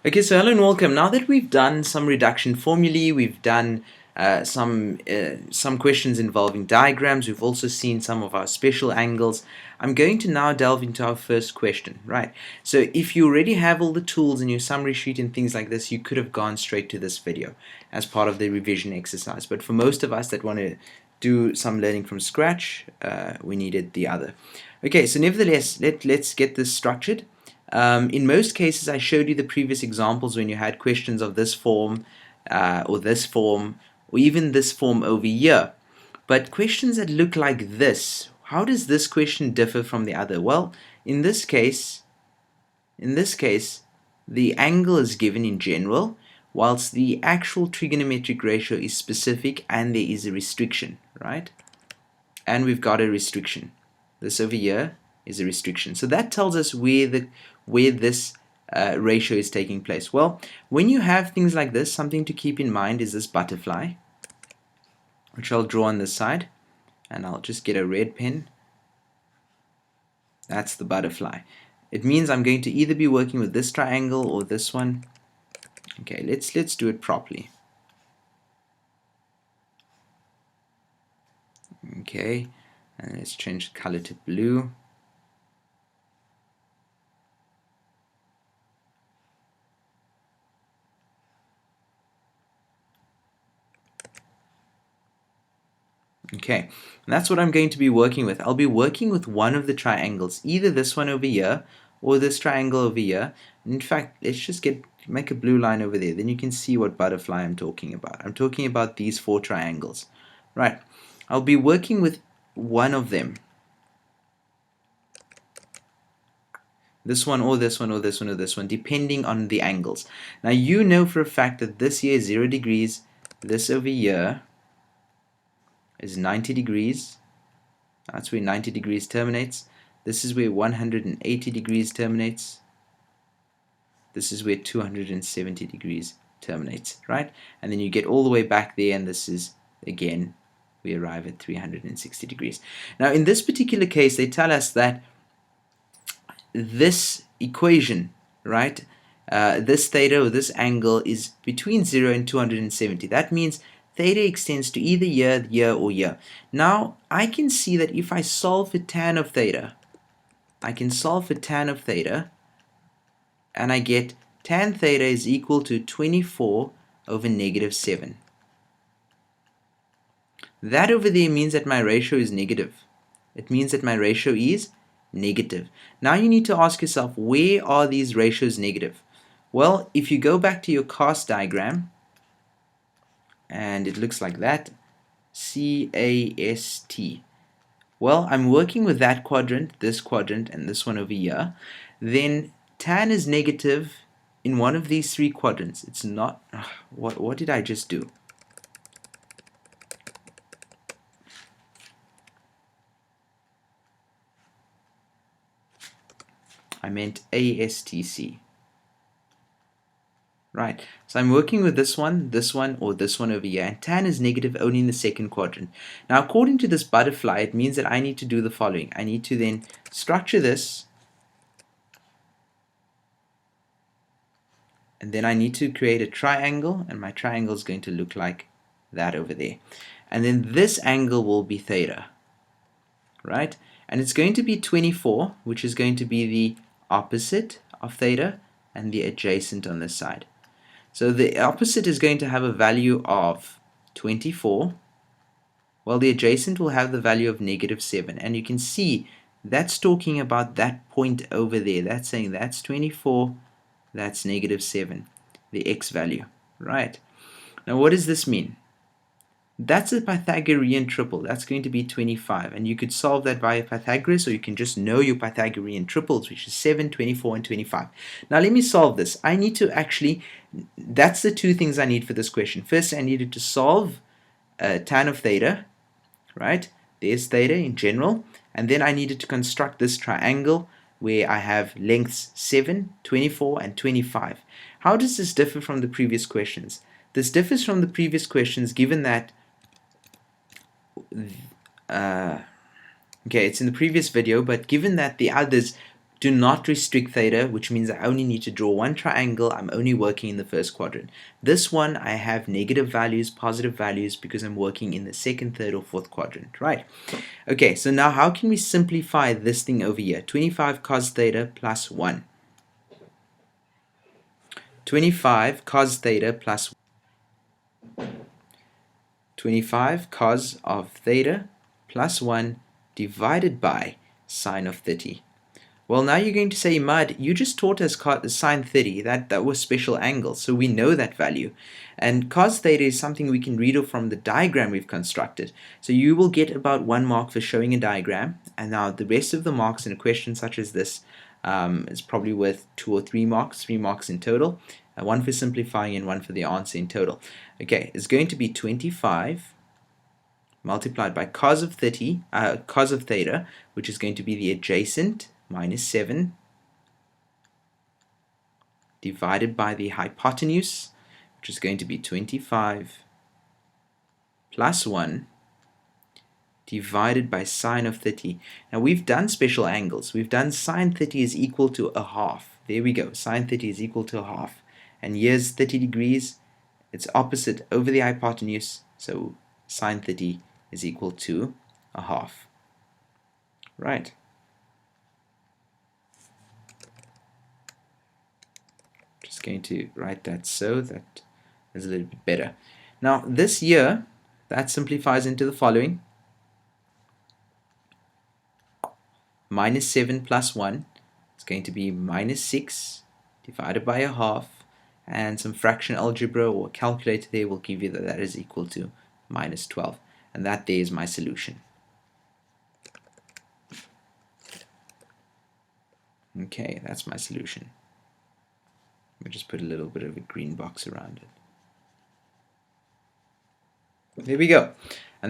Okay, so hello and welcome. Now that we've done some reduction formulae, we've done some questions involving diagrams, we've also seen some of our special angles, I'm going to now delve into our first question, right? So if you already have all the tools in your summary sheet and things like this, you could have gone straight to this video as part of the revision exercise. But for most of us that want to do some learning from scratch, we needed the other. Okay, so nevertheless, let's get this structured. In most cases, I showed you the previous examples when you had questions of this form, or this form, or even this form over here. But questions that look like this, how does this question differ from the other? Well, in this case, the angle is given in general, whilst the actual trigonometric ratio is specific and there is a restriction, right? And we've got a restriction. This over here is a restriction. So that tells us where this ratio is taking place. Well, when you have things like this, something to keep in mind is this butterfly, which I'll draw on this side, and I'll just get a red pen. That's the butterfly. It means I'm going to either be working with this triangle or this one. Okay, let's do it properly. Okay, and let's change the color to blue. Okay, and that's what I'm going to be working with. I'll be working with one of the triangles, either this one over here or this triangle over here. In fact, let's just make a blue line over there. Then you can see what butterfly I'm talking about. I'm talking about these four triangles. Right, I'll be working with one of them. This one or this one or this one or this one, depending on the angles. Now you know for a fact that this here is 0 degrees, this over here is 90 degrees. That's where 90 degrees terminates. This is where 180 degrees terminates. This is where 270 degrees terminates, right? And then you get all the way back there, and this is, again, we arrive at 360 degrees. Now in this particular case, they tell us that this equation, right, this theta or this angle is between 0 and 270. That means theta extends to either here, or here. Now, I can see that if I solve for tan of theta, and I get tan theta is equal to 24 over negative 7. That over there means that my ratio is negative. It means that my ratio is negative. Now you need to ask yourself, where are these ratios negative? Well, if you go back to your cast diagram, and it looks like that, C-A-S-T. Well, I'm working with that quadrant, and this one over here. Then tan is negative in one of these three quadrants. It's not, what did I just do? I meant ASTC. Right, so I'm working with this one, or this one over here, and tan is negative only in the second quadrant. Now, according to this butterfly, it means that I need to do the following. I need to then structure this, and then I need to create a triangle, and my triangle is going to look like that over there. And then this angle will be theta, right? And it's going to be 24, which is going to be the opposite of theta, and the adjacent on this side. So the opposite is going to have a value of 24, while the adjacent will have the value of negative 7. And you can see that's talking about that point over there. That's saying that's 24, that's negative 7, the x value, right? Now what does this mean? That's a Pythagorean triple. That's going to be 25, and you could solve that via Pythagoras, or you can just know your Pythagorean triples, which is 7, 24, and 25. Now let me solve this. I need to actually, that's the two things I need for this question. First, I needed to solve tan of theta, right? There's theta in general, and then I needed to construct this triangle where I have lengths 7, 24, and 25. How does this differ from the previous questions? This differs from the previous questions given that okay, it's in the previous video, but given that the others Do not restrict theta, which means I only need to draw one triangle. I'm only working in the first quadrant. This one, I have negative values, positive values, because I'm working in the second, third, or fourth quadrant, right? Okay, so now how can we simplify this thing over here? 25 cos theta plus 1. 25 cos theta plus 25 cos of theta plus 1 divided by sine of 30. Well, now you're going to say, Mud, you just taught us sine 30. That was special angle, so we know that value. And cos theta is something we can read off from the diagram we've constructed. So you will get about 1 mark for showing a diagram, and now the rest of the marks in a question such as this is probably worth 2 or 3 marks, 3 marks in total. 1 for simplifying and 1 for the answer in total. Okay, it's going to be 25 multiplied by cos of theta, which is going to be the adjacent, minus 7, divided by the hypotenuse, which is going to be 25 plus 1 divided by sine of 30. Now we've done special angles. We've done sine 30 is equal to a half. There we go. Sine 30 is equal to a half. And here's 30 degrees. It's opposite over the hypotenuse. So sine 30 is equal to a half. Right. Just going to write that so that is a little bit better. Now this here, that simplifies into the following. Minus 7 plus 1 is going to be minus 6 divided by a half, and some fraction algebra or calculator there will give you that that is equal to minus 12, and that there is my solution. Okay, that's my solution. We'll just put a little bit of a green box around it. There we go.